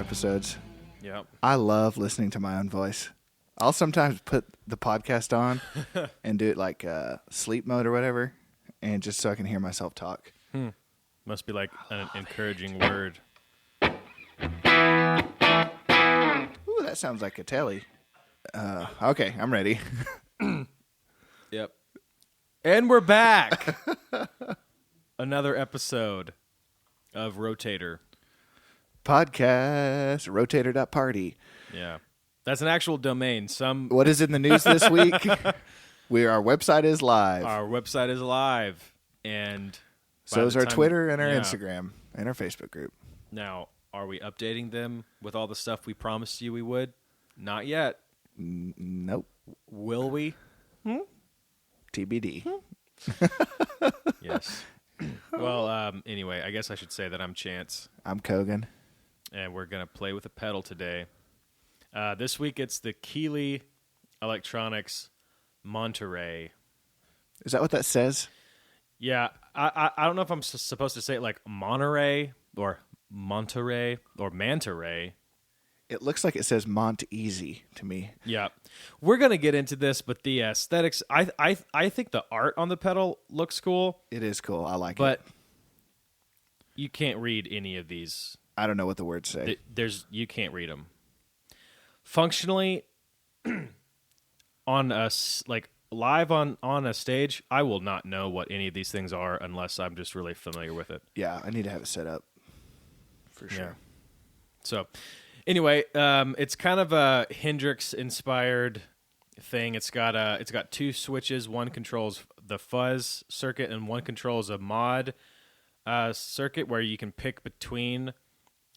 episodes. Yep. I love listening to my own voice. I'll sometimes put the podcast on and do it like sleep mode or whatever, and just so I can hear myself talk. Must be like an encouraging word. Ooh, that sounds like a telly. Okay, I'm ready. Yep. And we're back. Another episode of Rotator. Podcast, rotator.party. Yeah. That's an actual domain. What is in the news this week? Our website is live. Our website is live. And so is our Twitter and our Instagram and our Facebook group. Now, are we updating them with all the stuff we promised you we would? Not yet. Nope. Will we? TBD. Yes. Well, anyway, I guess I should say that I'm Chance. I'm Kogan. And we're going to play with a pedal today. This week it's the Keeley Electronics Monterey. Is that what that says? Yeah. I don't know if I'm supposed to say it like Monterey or Monterey or Manterey. It looks like it says Mont Easy to me. Yeah. We're going to get into this, but the aesthetics, I think the art on the pedal looks cool. It is cool. I like it. But you can't read any of these. I don't know what the words say. You can't read them. Functionally, on us like live on a stage, I will not know what any of these things are unless I'm just really familiar with it. Yeah, I need to have it set up for sure. Yeah. So, anyway, it's kind of a Hendrix inspired thing. It's got two switches. One controls the fuzz circuit, and one controls a mod circuit where you can pick between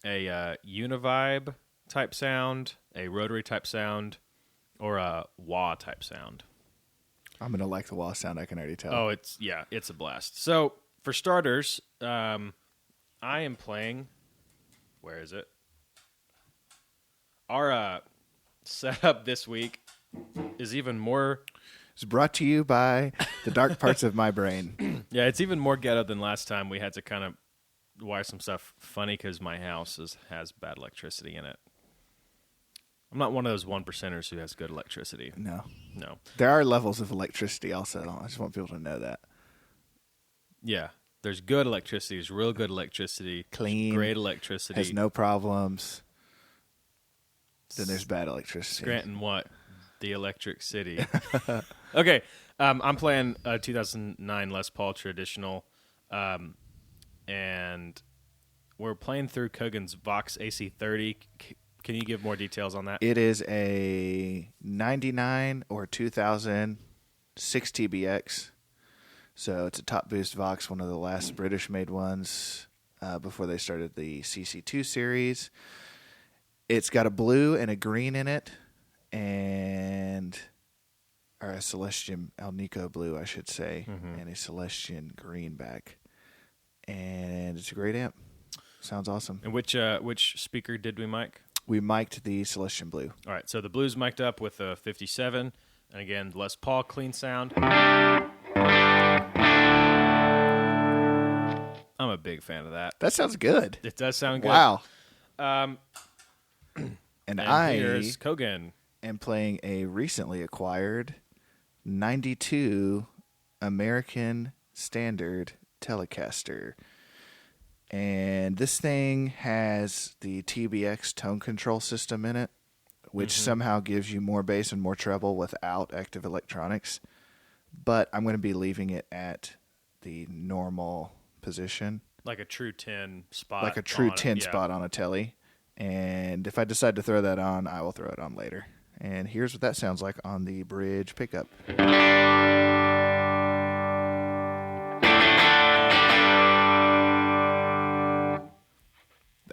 a univibe type sound, a rotary type sound, or a wah type sound. I'm gonna like the wah sound. I can already tell. Oh, it's a blast. So for starters, I am playing. Where is it? Our setup this week is even more. It's brought to you by the dark parts of my brain. Yeah, it's even more ghetto than last time. We had to kind of wire some stuff funny because my house has bad electricity in it. I'm not one of those 1%ers who has good electricity. No. There are levels of electricity also. I just want people to know that. Yeah. There's good electricity. There's real good electricity. Clean. Great electricity. Has no problems. Then there's bad electricity. Scranton what? The Electric City. Okay. I'm playing a 2009 Les Paul Traditional. And we're playing through Kogan's Vox AC30. Can you give more details on that? It is a 99 or 2000 6 TBX. So it's a top boost Vox, one of the last British-made ones before they started the CC2 series. It's got a blue and a green in it, or a Celestian Alnico blue, I should say, and a Celestian green back. And it's a great amp. Sounds awesome. And which speaker did we mic? We mic'd the Celestian Blue. All right, so the Blue's mic'd up with a 57. And again, Les Paul, clean sound. I'm a big fan of that. That sounds good. It does sound good. Wow. And I here's Kogan. am playing a recently acquired 92 American Standard Telecaster. And this thing has the TBX tone control system in it, which somehow gives you more bass and more treble without active electronics. But I'm going to be leaving it at the normal position. Like a true 10 spot. Like a true 10 spot on a telly. And if I decide to throw that on, I will throw it on later. And here's what that sounds like on the bridge pickup.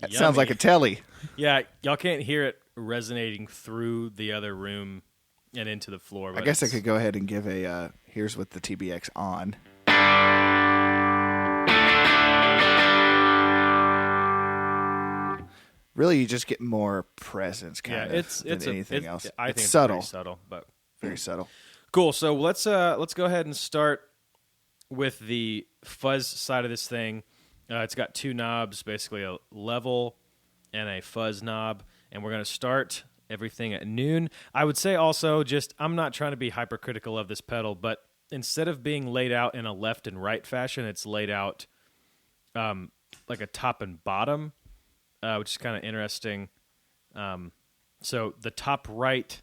That sounds like a telly. Yeah, y'all can't hear it resonating through the other room and into the floor. I guess I could go ahead and give a, here's with the TBX on. Really, you just get more presence, kind of, than anything else. I think it's subtle. Very subtle, but very subtle. Cool. So let's go ahead and start with the fuzz side of this thing. It's got two knobs, basically a level and a fuzz knob, and we're going to start everything at noon. I would say also I'm not trying to be hypercritical of this pedal, but instead of being laid out in a left and right fashion, it's laid out like a top and bottom, which is kind of interesting. So the top right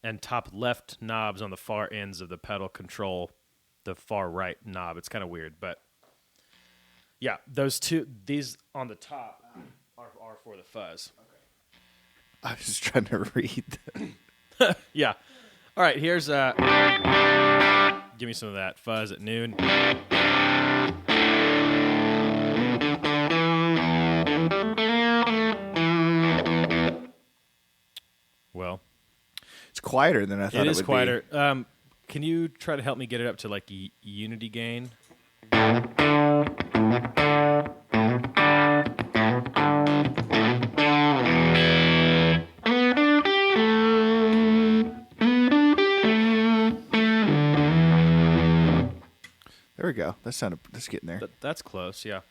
and top left knobs on the far ends of the pedal control the far right knob. It's kind of weird, but yeah, these on the top are for the fuzz. I was just trying to read. Yeah. All right, here's give me some of that fuzz at noon. Well, it's quieter than I thought it would be. It is quieter. Can you try to help me get it up to like unity gain? There we go. That's getting there. That's close, yeah.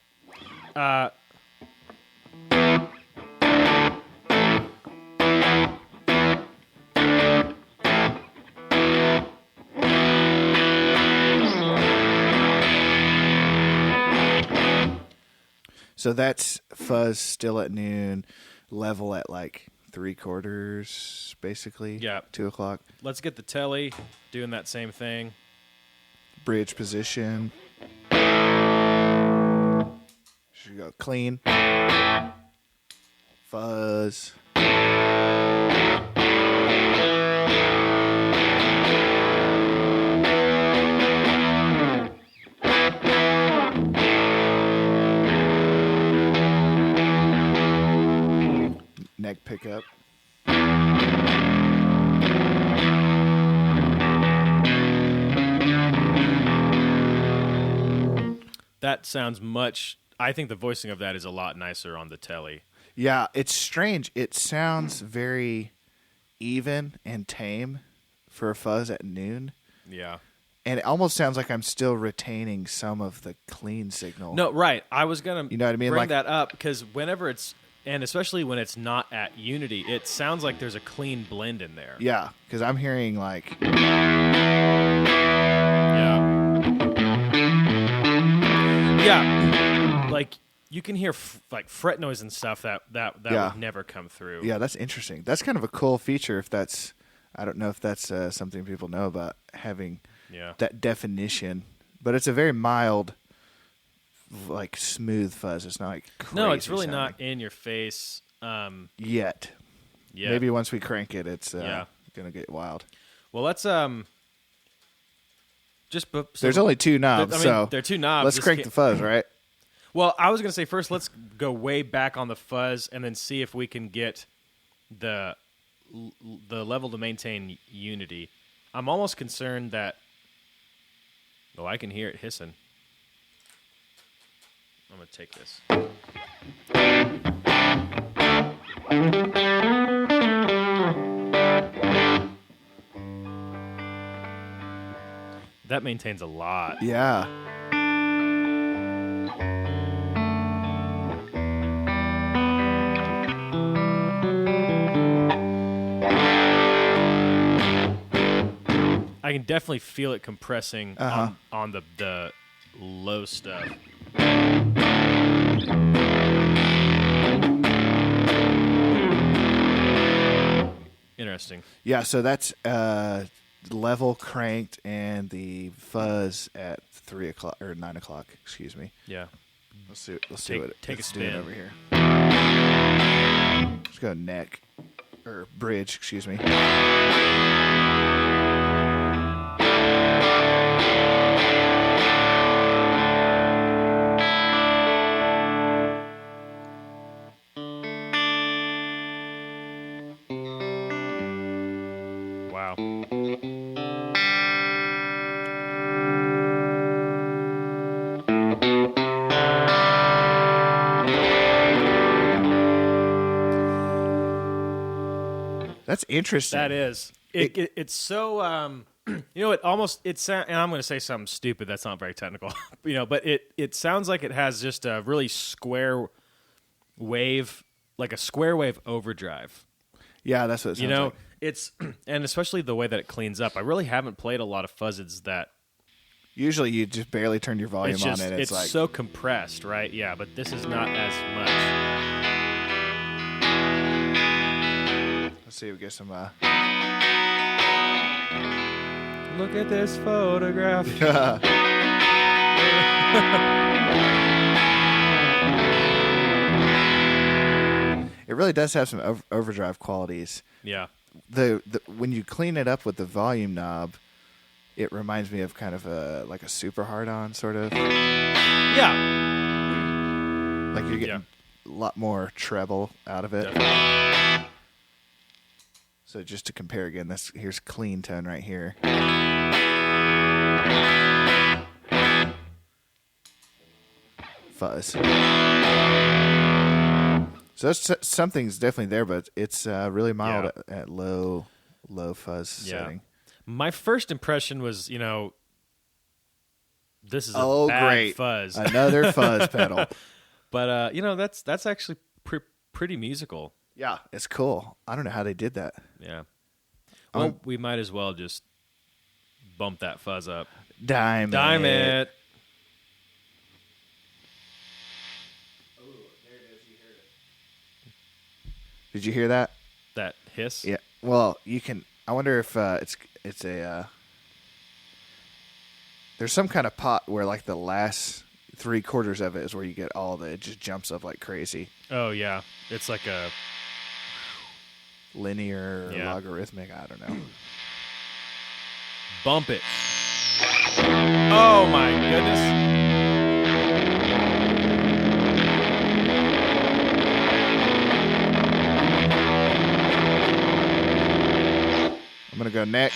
So that's fuzz still at noon, level at like 3/4, basically. Yeah. 2 o'clock. Let's get the telly doing that same thing. Bridge position. Should go clean. Fuzz. Neck pickup. That sounds much... I think the voicing of that is a lot nicer on the telly. Yeah, it's strange. It sounds very even and tame for a fuzz at noon. Yeah. And it almost sounds like I'm still retaining some of the clean signal. No, right. I was going to know what I mean? bring Like, that up because whenever it's... And especially when it's not at unity, it sounds like there's a clean blend in there. yeah, because I'm hearing like... Yeah. Like, you can hear like fret noise and stuff that Yeah. would never come through. Yeah, that's interesting. That's kind of a cool feature if that's... I don't know if that's something people know about having that definition. But it's a very mild... like smooth fuzz. It's not like crazy No, it's really sounding. not in your face. Yet. Yeah. Maybe once we crank it, it's gonna get wild. Well, let's There's only two knobs, I mean, so there are two knobs. let's crank the fuzz, right? Well, I was gonna say first, let's go way back on the fuzz and then see if we can get the level to maintain unity. I'm almost concerned that. Oh, I can hear it hissing. I'm going to take this. That maintains a lot. Yeah. I can definitely feel it compressing on the low stuff. Interesting. Yeah, so that's level cranked and the fuzz at 3 o'clock or 9 o'clock. Excuse me. Yeah. Let's see what take it's a doing spin over here. Let's go neck or bridge. Excuse me. Wow. That's interesting. That is. It's so and I'm going to say something stupid that's not very technical. But it sounds like it has just a really square wave like a square wave overdrive. Yeah, that's what it sounds like. It's and especially the way that it cleans up. I really haven't played a lot of fuzzes that Usually you just barely turn your volume on and it's like so compressed, right? Yeah, but this is not as much. Let's see if we get some Look at this photograph. It really does have some overdrive qualities. Yeah. The when you clean it up with the volume knob, it reminds me of kind of like a super hard-on sort of. Yeah. Like you're getting a lot more treble out of it. Definitely. So just to compare again, here's clean tone right here. Fuzz. So something's definitely there, but it's really mild at low fuzz setting. My first impression was, this is a bad great fuzz. Another fuzz pedal. But that's actually pretty musical. Yeah, it's cool. I don't know how they did that. Yeah. Well, we might as well just bump that fuzz up. Dime it. Oh, there it is. You heard it. Did you hear that? That hiss? Yeah. Well, you can. I wonder if it's a. There's some kind of pot where like the last 3/4 of it is where you get all the. It just jumps up like crazy. Oh yeah, it's like a linear or logarithmic. I don't know. Bump it. Oh my goodness. I'm going to go neck.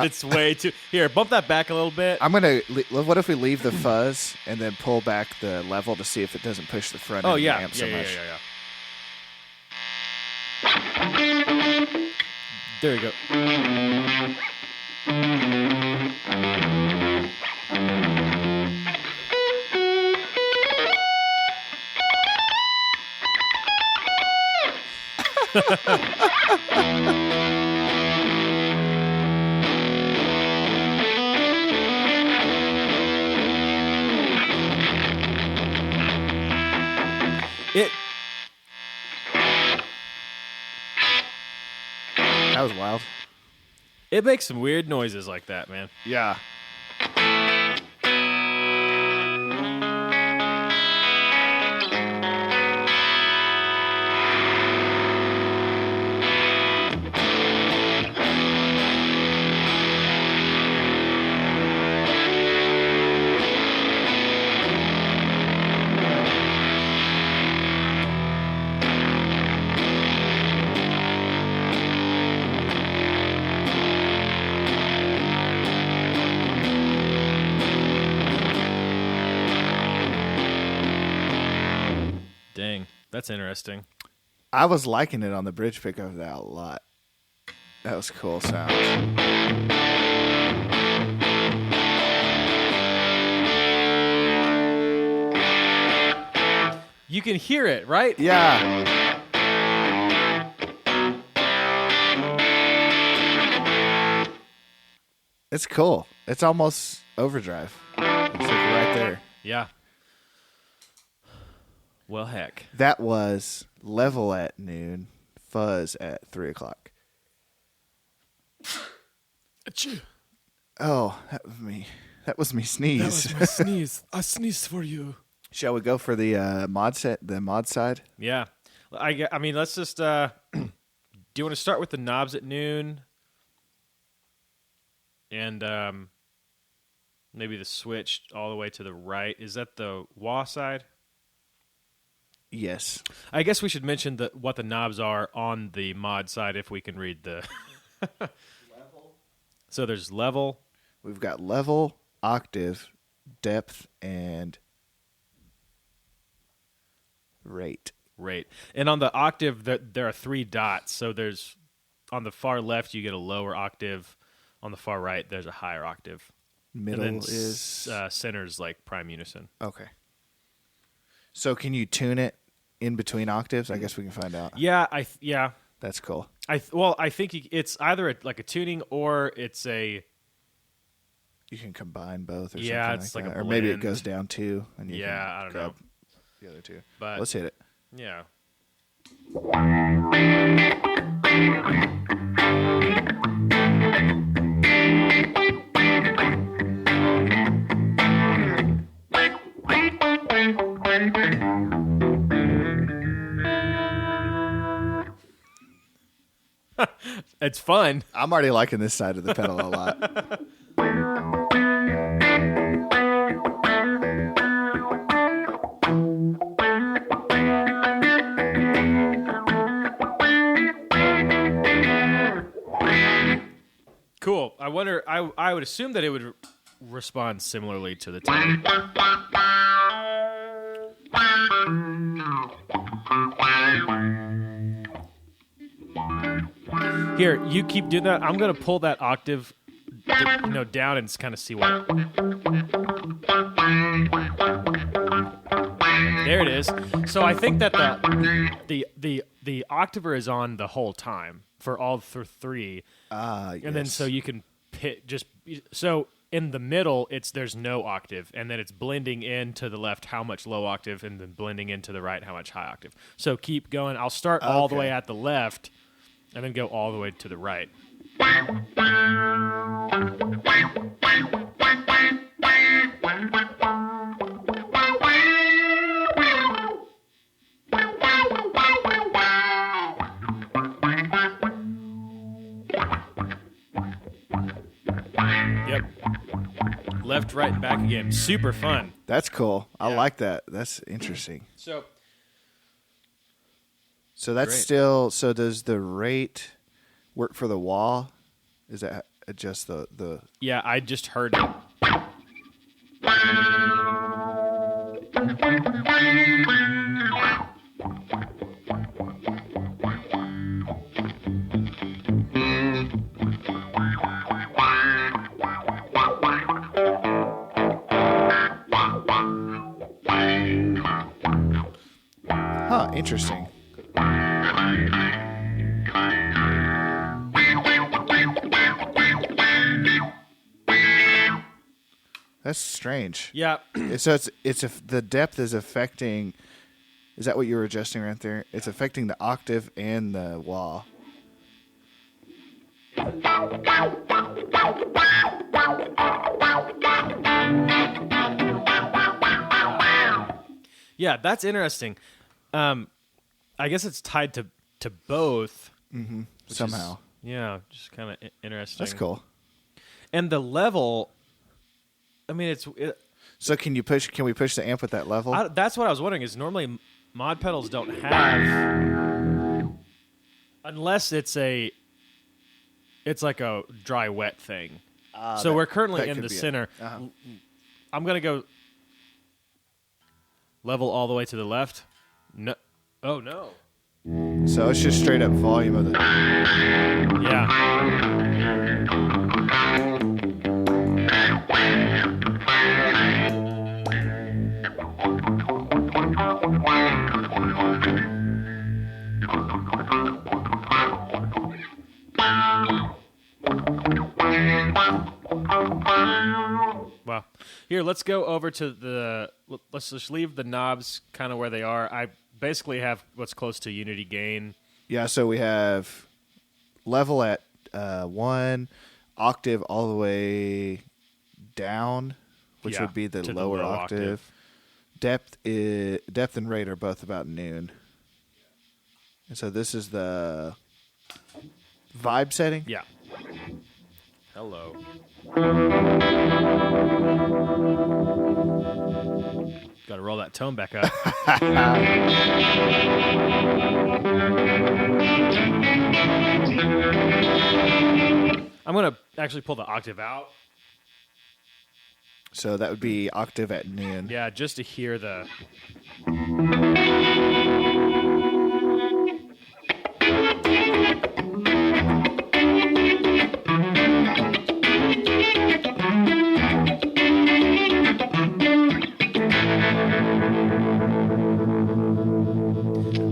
It's way too. Here, bump that back a little bit. I'm gonna. What if we leave the fuzz and then pull back the level to see if it doesn't push the front end of the amp so much? Yeah. There you go. That was wild. It makes some weird noises like that, man. Yeah. Dang, that's interesting. I was liking it on the bridge pickup of that a lot. That was cool sound. You can hear it, right? Yeah. It's cool. It's almost overdrive. It's like right there. Yeah. Well, heck. That was level at noon, fuzz at 3:00. Achoo. Oh, that was me. That was me sneeze. That was my sneeze. I sneezed for you. Shall we go for the mod set, the mod side? Yeah. I mean, let's just. Do you want to start with the knobs at noon? And maybe the switch all the way to the right. Is that the wah side? Yes. I guess we should mention what the knobs are on the mod side if we can read the... Level. So there's level. We've got level, octave, depth, and rate. Rate. And on the octave, there are 3 dots. So there's... On the far left, you get a lower octave. On the far right, there's a higher octave. Middle and then is... center's like prime unison. Okay. So can you tune it in between octaves? I guess we can find out. Yeah, That's cool. I think it's either a tuning or it's a... You can combine both or yeah, something it's like like that. a Or maybe it blend. goes down 2. And you Yeah, can I don't grab know. the other 2. But let's hit it. yeah. It's fun. I'm already liking this side of the pedal a lot. Cool. I wonder. I would assume that it would respond similarly to the tuning. Here, you keep doing that. I'm gonna pull that octave, down and kind of see what. There it is. So I think that the octaver is on the whole time for all 3. Yes. And then so you can so in the middle there's no octave, and then it's blending into the left how much low octave, and then blending into the right how much high octave. So keep going. I'll start all the way at the left, and then go all the way to the right. Yep. Left, right, and back again. Super fun. That's cool. I Yeah. like that. That's interesting. So that's Great. still... So does the rate work for the wah? Is that adjust the... yeah, I just heard it. Huh, interesting. That's strange. Yeah. So the depth is affecting... Is that what you were adjusting right there? It's affecting the octave and the wah. Yeah, that's interesting. I guess it's tied to both. Mm-hmm. Which Somehow. Just kind of interesting. That's cool. And the level, I mean, So can we push the amp with that level? that's what I was wondering, is normally mod pedals don't have, unless it's like a dry wet thing. So we're currently in the center. Uh-huh. I'm going to go level all the way to the left. No. Oh, no. So it's just straight up volume of the... Yeah. Well, here, let's go over to let's just leave the knobs kind of where they are. I basically have what's close to unity gain. Yeah, so we have level at 1, octave all the way down, which would be the to the lower low octave. Depth and rate are both about noon. And so this is the vibe setting? Yeah. Hello. Got to roll that tone back up. I'm going to actually pull the octave out. So that would be octave at noon. Yeah, just to hear the...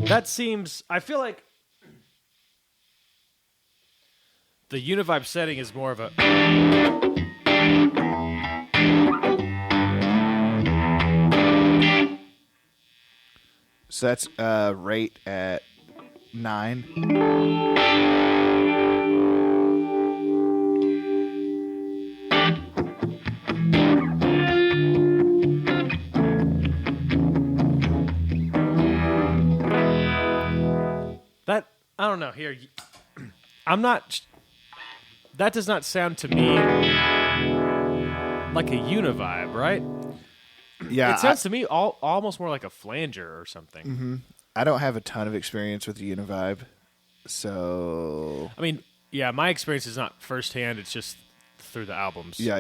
That seems... I feel like the Univibe setting is more of a... So that's rate at 9. That, I don't know. Here, I'm not... That does not sound to me like a Univibe, right? Yeah, it sounds to me almost more like a flanger or something. Mm-hmm. I don't have a ton of experience with the Univibe, so... I mean, yeah, my experience is not firsthand. It's just through the albums. Yeah.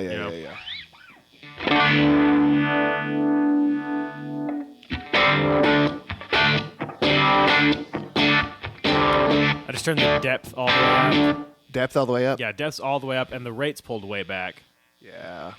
I just turned the depth all the way up. Depth all the way up? Yeah, depth's all the way up, and the rate's pulled way back. Yeah.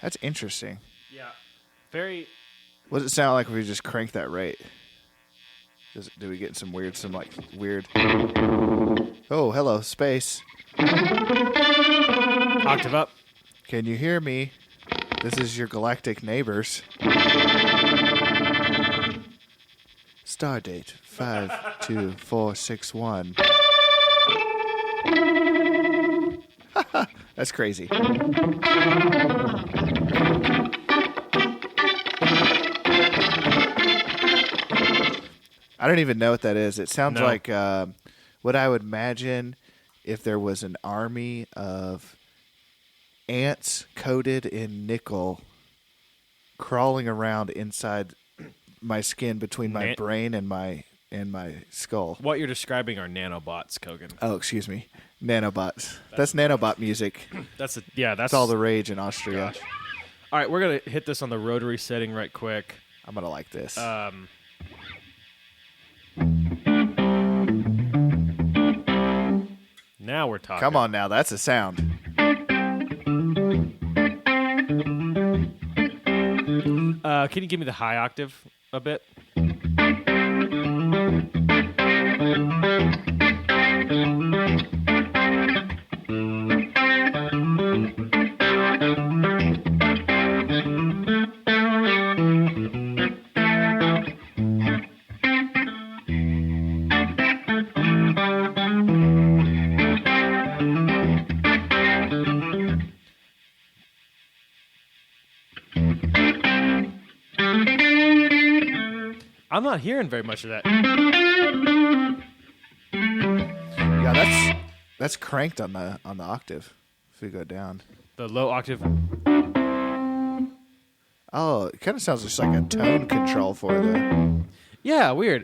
That's interesting. Yeah. Very... What does it sound like if we just crank that rate? Do we get some weird... Oh, hello, space. Octave up. Can you hear me? This is your galactic neighbors. Stardate 52461. That's crazy. I don't even know what that is. It sounds like what I would imagine if there was an army of ants coated in nickel crawling around inside my skin between my brain and my skull. What you're describing are nanobots, Kogan. Oh, excuse me. Nanobots. That's nanobot music. That's all the rage in Austria. Gosh. All right, we're going to hit this on the rotary setting right quick. I'm going to like this. Now we're talking. Come on now, that's a sound. Can you give me the high octave a bit? I'm not hearing very much of that. Yeah, that's cranked on the octave. If we go down, the low octave. Oh, it kind of sounds just like a tone control for the. Yeah, weird.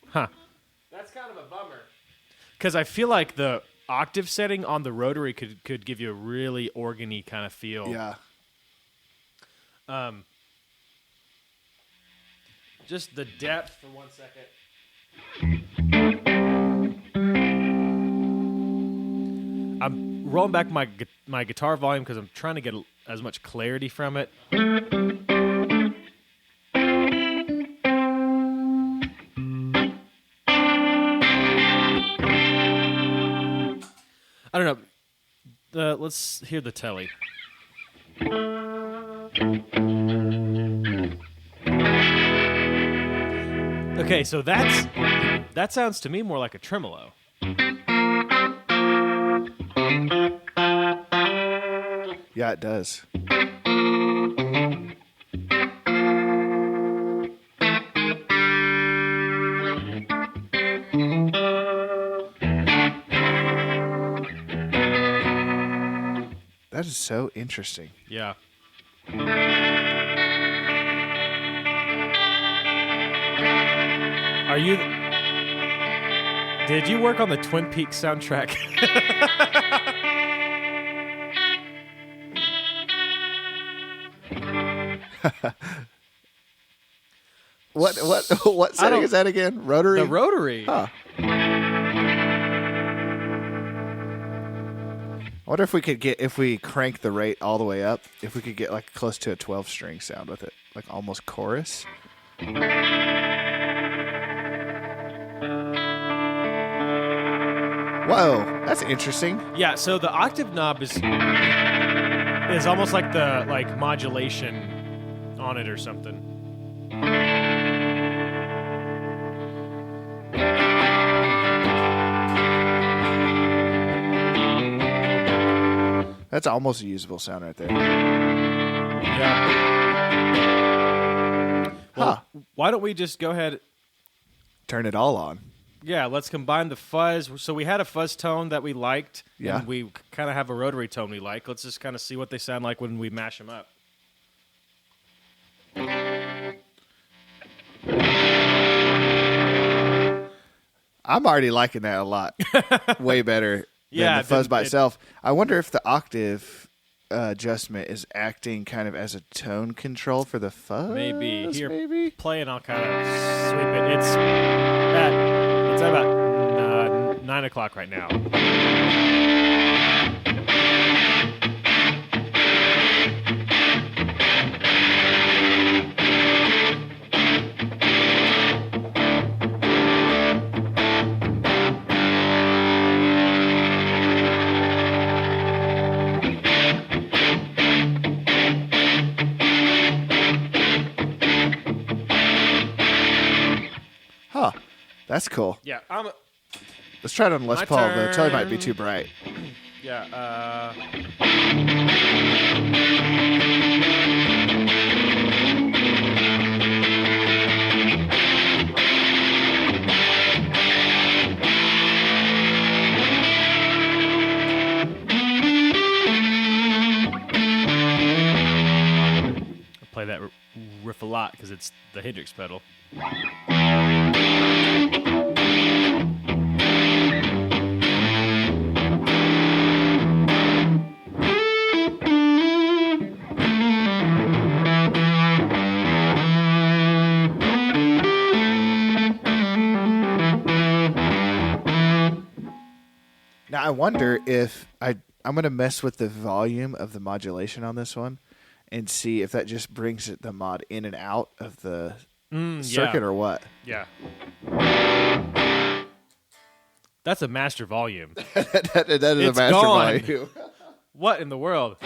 Huh. That's kind of a bummer. Because I feel like the octave setting on the rotary could give you a really organy kind of feel. Yeah. Just the depth for 1 second. I'm rolling back my guitar volume because I'm trying to get as much clarity from it. I don't know. Let's hear the telly. Okay, so that sounds to me more like a tremolo. Yeah, it does. That is so interesting. Yeah. Did you work on the Twin Peaks soundtrack? What setting is that again? Rotary? The Rotary. Huh. I wonder if we crank the rate all the way up, if we could get like close to a 12-string sound with it, like almost chorus. Whoa, that's interesting. Yeah, so the octave knob is almost like the modulation on it or something. That's almost a usable sound right there. Yeah. Well, why don't we just go ahead... Turn it all on. Yeah, let's combine the fuzz. So we had a fuzz tone that we liked, yeah. And we kind of have a rotary tone we like. Let's just kind of see what they sound like when we mash them up. I'm already liking that a lot. Way better than the fuzz by itself. I wonder if the octave adjustment is acting kind of as a tone control for the fuzz. Maybe. Here, maybe? play and I'll kind of sweep it. It's at about 9 o'clock right now. Huh. That's cool. Yeah. Let's try it on Les My Paul. The telly turn. might be too bright. Yeah. I play that riff a lot because it's the Hendrix pedal. Now, I wonder if I'm going to mess with the volume of the modulation on this one and see if that just brings the mod in and out of the circuit or what. Yeah. That's a master volume. that is It's a master gone. volume. What in the world?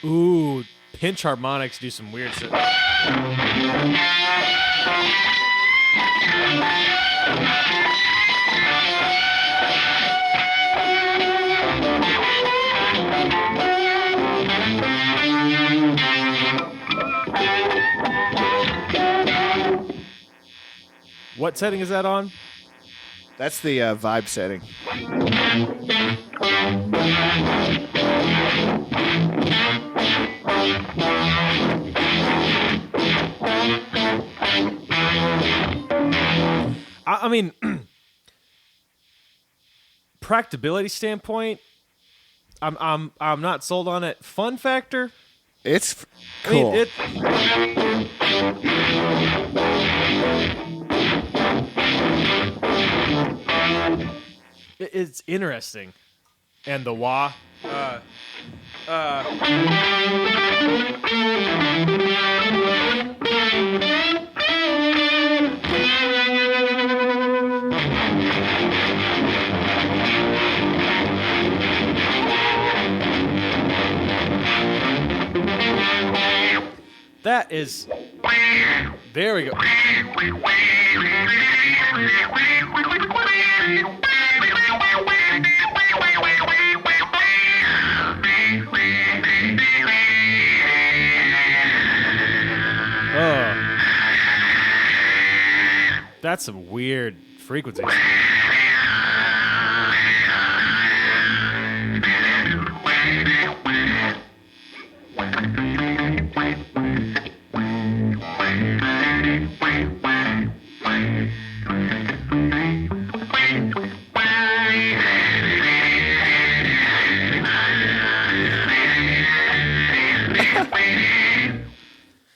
Ooh, pinch harmonics do some weird stuff. What setting is that on? That's the vibe setting. I mean, practicability standpoint, I'm not sold on it. Fun factor. It's cool. It's interesting, and the wah. That is. There we go. Oh. That's some weird frequencies.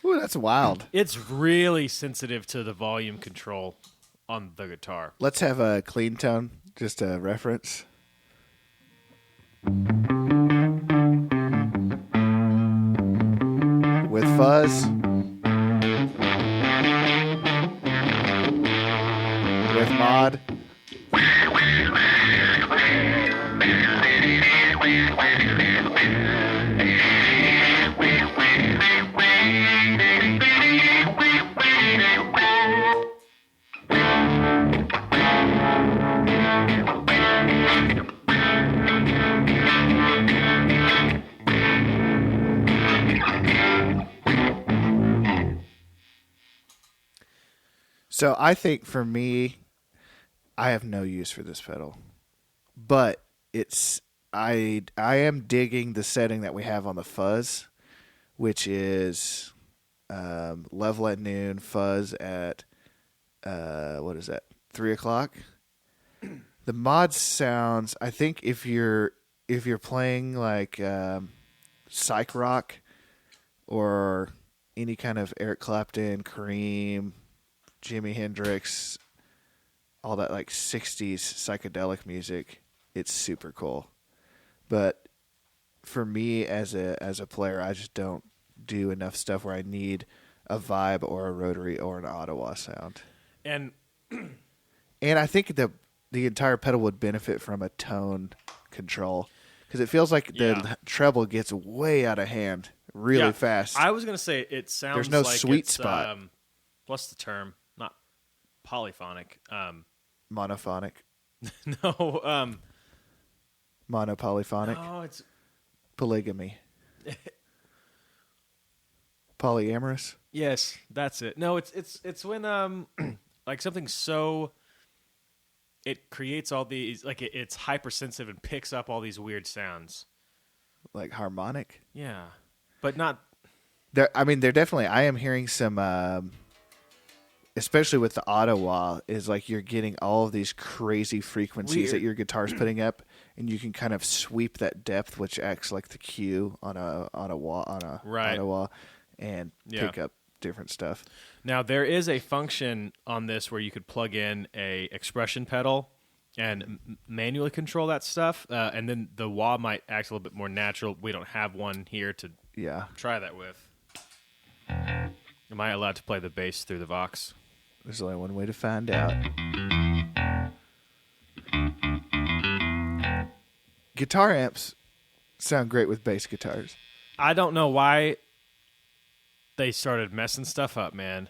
Ooh, that's wild. It's really sensitive to the volume control on the guitar. Let's have a clean tone, just a reference. With fuzz. With mod. So I think for me, I have no use for this pedal, but I am digging the setting that we have on the fuzz, which is level at noon, fuzz at 3 o'clock. The mod sounds, I think if you're playing like psych rock or any kind of Eric Clapton, Cream, Jimi Hendrix, all that like 60s psychedelic music, it's super cool. But for me as a player, I just don't do enough stuff where I need a vibe or a rotary or an Ottawa sound. And I think the entire pedal would benefit from a tone control because it feels like the treble gets way out of hand really fast. I was going to say it sounds there's no like sweet it's, spot. What's the term? Not polyphonic. Monophonic. No. Monopolyphonic. Oh, it's polygamy. Polyamorous. Yes, that's it. No, it's when like something so it creates all these like it's hypersensitive and picks up all these weird sounds. Like harmonic. Yeah, but not. There, I mean, there definitely. I am hearing some, especially with the Ottawa, is like you're getting all of these crazy frequencies that your guitar's putting up, and you can kind of sweep that depth, which acts like the cue on a Ottawa, and pick up different stuff. Now there is a function on this where you could plug in a expression pedal and manually control that stuff, and then the wah might act a little bit more natural. We don't have one here to try that with. Am I allowed to play the bass through the Vox? There's only one way to find out. Guitar amps sound great with bass guitars. I don't know why they started messing stuff up, man,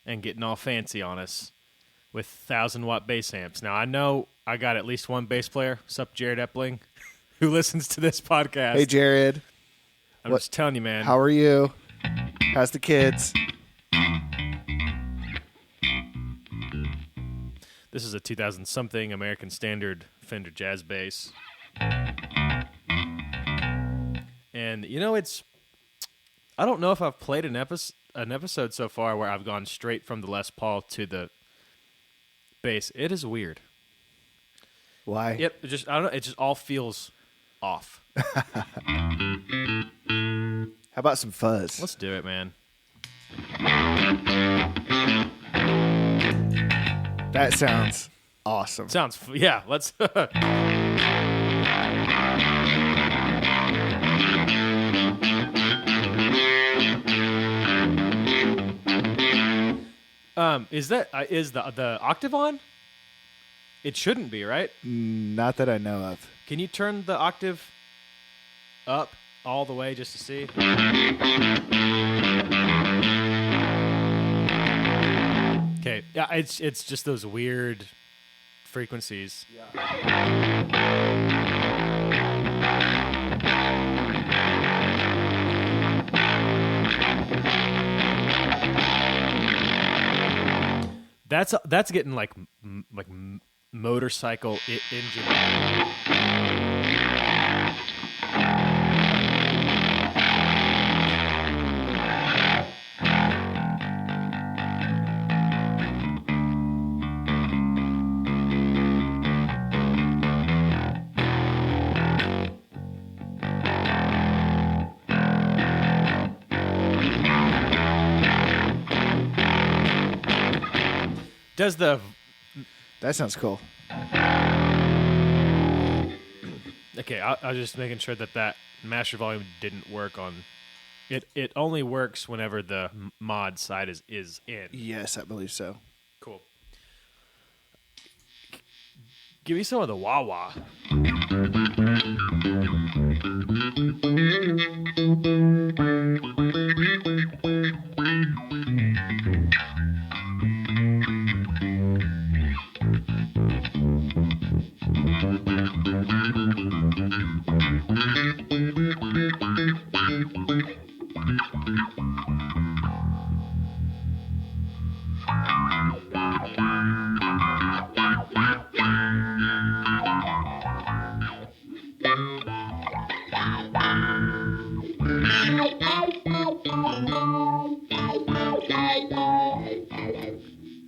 and getting all fancy on us with 1,000-watt bass amps. Now, I know I got at least one bass player. What's up, Jared Epling, who listens to this podcast. Hey, Jared. I'm just telling you, man. How are you? How's the kids? This is a 2000-something American Standard Fender Jazz bass. And, you know, I don't know if I've played an episode so far where I've gone straight from the Les Paul to the bass. It is weird. Why? Yep. I don't know. It just all feels off. How about some fuzz? Let's do it, man. That sounds awesome. Yeah, let's... is the octave on? It shouldn't be, right? Not that I know of. Can you turn the octave up all the way just to see? Okay, yeah, it's just those weird frequencies. That's getting like motorcycle engine. That sounds cool. Okay, I was just making sure that master volume didn't work on. It only works whenever the mod side is in. Yes, I believe so. Cool. Give me some of the wah-wah.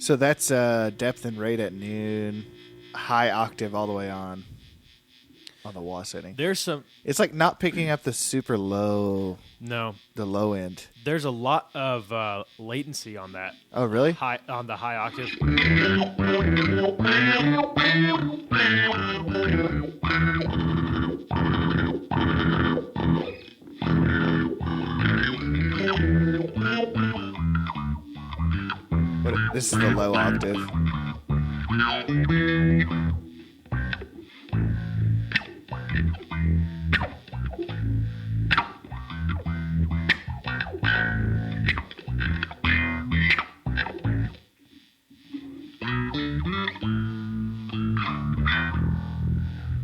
So that's depth and rate at noon, high octave all the way on the wah setting. There's some... It's like not picking up the super low... No. The low end. There's a lot of latency on that. Oh, really? On the high octave. But this is the low octave.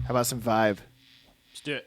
How about some vibe? Let's do it.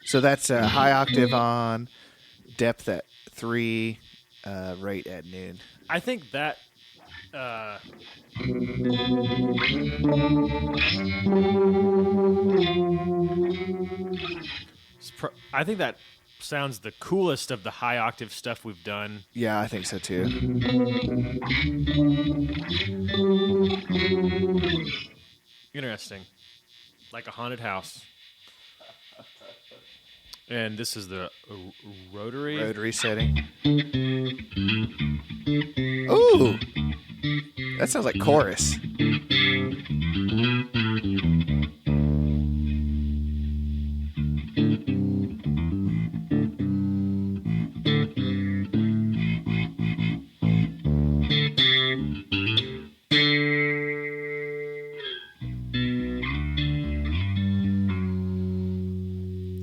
So that's a high octave on, depth at 3, rate at noon. I think that... I think that sounds the coolest of the high octave stuff we've done. Yeah, I think so too. Interesting. Like a haunted house. And this is the rotary setting. Ooh! That sounds like chorus.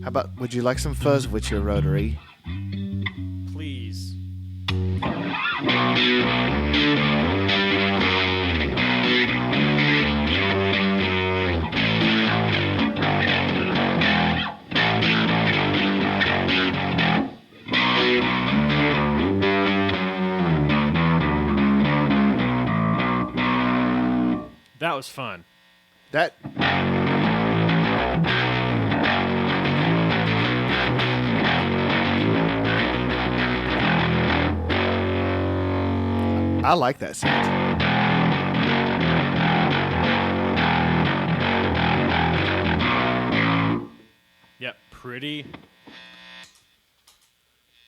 How about, would you like some fuzz with your rotary? Please. That was fun. That. I like that sound. Yep, pretty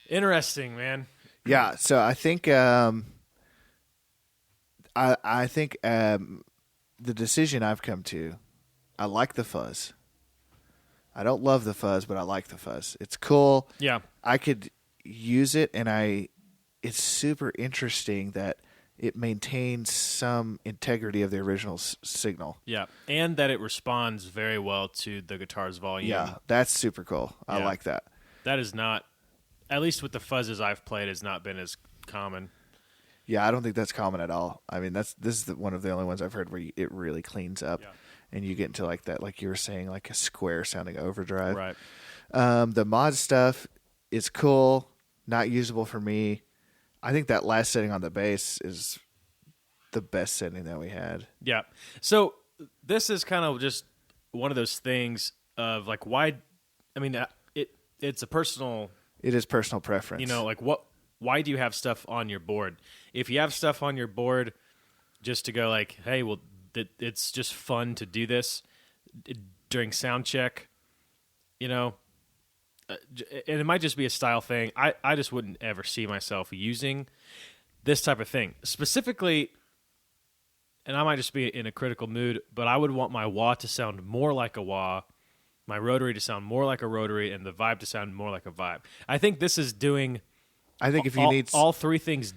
interesting, man. Yeah, so I think I think the decision I've come to, I like the fuzz. I don't love the fuzz, but I like the fuzz. It's cool. Yeah. I could use it, and it's super interesting that it maintains some integrity of the original signal. Yeah, and that it responds very well to the guitar's volume. Yeah, that's super cool. I like that. That is not, at least with the fuzzes I've played, has not been as common. Yeah, I don't think that's common at all. I mean, this is one of the only ones I've heard where it really cleans up, and you get into like that, like you were saying, like a square sounding overdrive. Right. The mod stuff is cool, not usable for me. I think that last setting on the bass is the best setting that we had. Yeah. So this is kind of just one of those things of like why. I mean, it's a personal. It is personal preference. You know, like why do you have stuff on your board? If you have stuff on your board just to go like, hey, well, it's just fun to do this during sound check, you know, and it might just be a style thing. I just wouldn't ever see myself using this type of thing. Specifically, and I might just be in a critical mood, but I would want my wah to sound more like a wah, my rotary to sound more like a rotary, and the vibe to sound more like a vibe. I think this is doing if you need all three things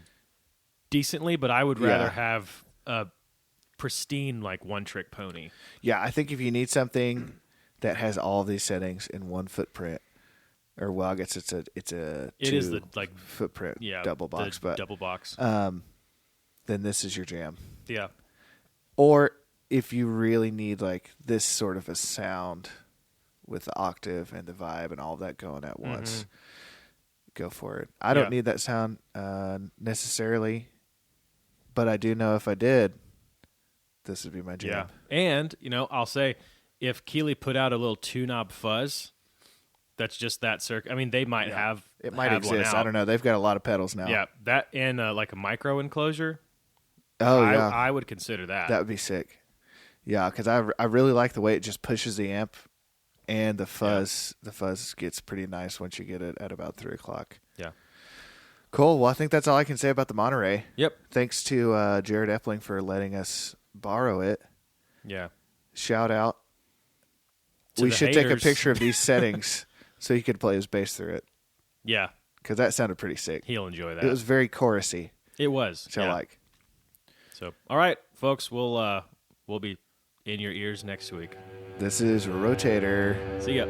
decently, but I would rather have a pristine, like, one-trick pony. Yeah, I think if you need something that has all these settings in one footprint, or well, I guess it's a it is the like footprint double box, but double box. Then this is your jam. Yeah. Or if you really need like this sort of a sound with the octave and the vibe and all of that going at once, go for it. I don't need that sound necessarily, but I do know if I did, this would be my jam. Yeah. And, you know, I'll say if Keeley put out a little two-knob fuzz, that's just that circuit. I mean, they might have it might exist. One out. I don't know. They've got a lot of pedals now. Yeah, that and like a micro enclosure. Oh, I would consider that. That would be sick. Yeah, because I really like the way it just pushes the amp, and the fuzz. The fuzz gets pretty nice once you get it at about 3 o'clock. Yeah. Cool. Well, I think that's all I can say about the Monterey. Yep. Thanks to Jared Epling for letting us borrow it. Yeah. Shout out. We should take a picture of these settings so he could play his bass through it. Yeah. Because that sounded pretty sick. He'll enjoy that. It was very chorusy. It was. Which I like. So, all right, folks, we'll be in your ears next week. This is Rotator. See ya.